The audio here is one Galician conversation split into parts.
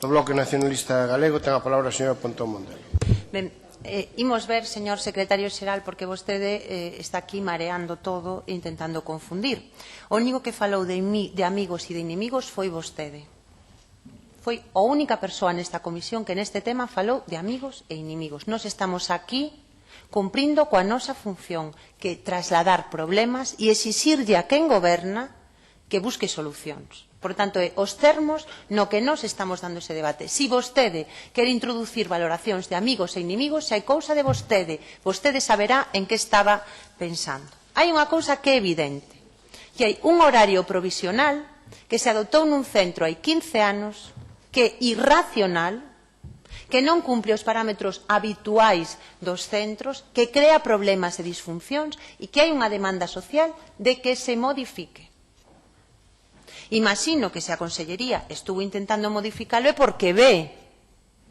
Do Bloque Nacionalista Galego ten a palabra a señora Pontón Mondelo. Ben, imos ver, señor secretario xeral, porque vostede está aquí mareando todo e intentando confundir. O único que falou de amigos e de inimigos foi vostede. Foi a única persoa nesta comisión que neste tema falou de amigos e inimigos. Nós estamos aquí cumprindo coa nosa función, que trasladar problemas e exixirlle a quen goberna que busque solucións. Por tanto, os termos no que nós estamos dando ese debate. Si vostede quere introducir valoracións de amigos e inimigos, xa hai cousa de vostede. Vostede saberá en que estaba pensando. Hai unha cousa que é evidente, que hai un horario provisional que se adoptou nun centro hai 15 anos, que é irracional, que non cumpre os parámetros habituais dos centros, que crea problemas e disfuncións e que hai unha demanda social de que se modifique. Imagino que se a Consellería estuvo intentando modificalo é porque ve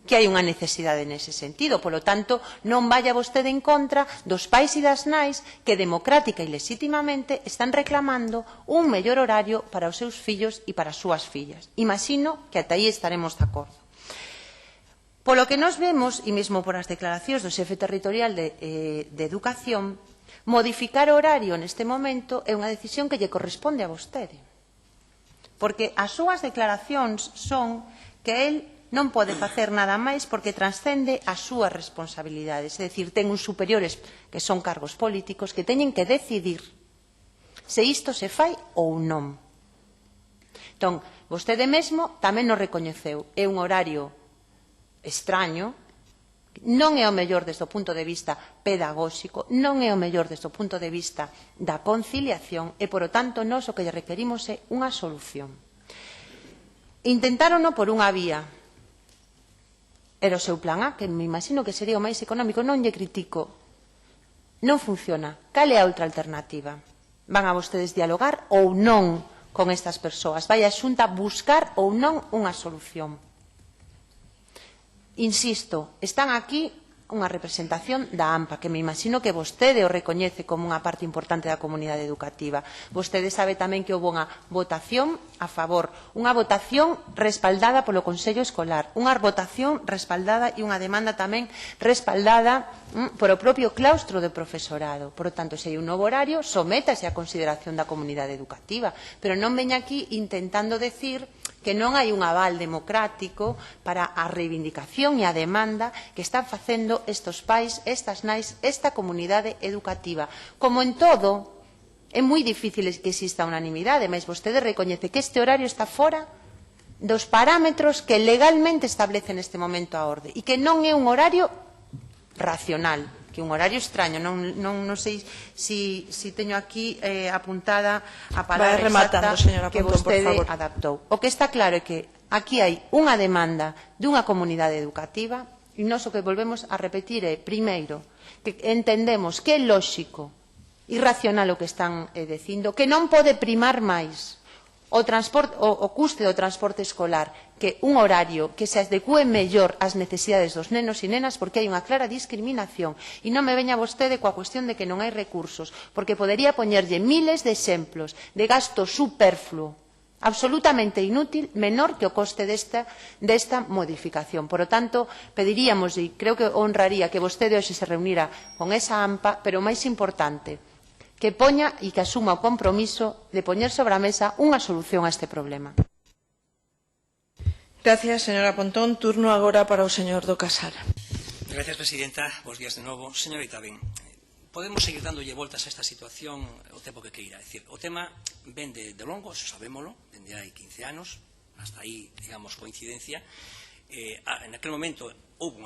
que hai unha necesidade nese sentido. Polo tanto, non vaya vostede en contra dos pais e das nais que democrática e legitimamente están reclamando un mellor horario para os seus fillos e para as súas fillas. Imagino que ata aí estaremos de acordo. Polo que nos vemos, e mesmo por as declaracións do xefe territorial de Educación, modificar o horario neste momento é unha decisión que lle corresponde a vostede. Porque as súas declaracións son que el non pode facer nada máis porque transcende as súas responsabilidades. É dicir, ten uns superiores que son cargos políticos que teñen que decidir se isto se fai ou non. Entón, vostede mesmo tamén nos recoñeceu. É un horario extraño, non é o mellor desde o punto de vista pedagóxico, non é o mellor desde o punto de vista da conciliación e, por o tanto, nós o que lle requerimos é unha solución. Intentárono por unha vía. Era o seu plan A, que me imagino que sería o máis económico. Non lle critico. Non funciona. Cal é a outra alternativa? Van a vostedes dialogar ou non con estas persoas? Vai a Xunta buscar ou non unha solución? Insisto, están aquí unha representación da AMPA, que me imagino que vostede o recoñece como unha parte importante da comunidade educativa. Vostede sabe tamén que houve unha votación a favor, unha votación respaldada polo Consello Escolar, unha votación respaldada e unha demanda tamén respaldada por o propio claustro de profesorado. Por lo tanto, se hai un novo horario, sométase a consideración da comunidade educativa, pero non veña aquí intentando decir que non hai un aval democrático para a reivindicación e a demanda que están facendo estes pais, estas nais, esta comunidade educativa. Como en todo, é moi difícil que exista unanimidade, mas vostede recoñece que este horario está fora dos parámetros que legalmente establece neste momento a orde e que non é un horario racional, que é un horario extraño. Non sei se teño aquí apuntada a palabra exacta que vostede adaptou. O que está claro é que aquí hai unha demanda dunha comunidade educativa e nós o que volvemos a repetir é, primeiro, que entendemos que é lóxico e racional o que están dicindo, que non pode primar máis o custe do transporte escolar que un horario que se adecue mellor ás necesidades dos nenos e nenas, porque hai unha clara discriminación. E non me veña vostede coa cuestión de que non hai recursos, porque podería poñerlle miles de exemplos de gasto superfluo, absolutamente inútil, menor que o coste desta modificación. Por lo tanto, pediríamos, e creo que honraría que vostede hoxe se reunira con esa AMPA, pero o máis importante, que poña e que asuma o compromiso de poñer sobre a mesa unha solución a este problema. Gracias, señora Pontón. Turno agora para o señor do Casar. Gracias, presidenta. Bos días de novo. Señorita Ben, podemos seguir dándolle voltas a esta situación o tempo que queira. É dicir, o tema ven de longo, eso sabémolo, dende hai 15 anos, hasta aí, digamos, coincidencia. En aquel momento houve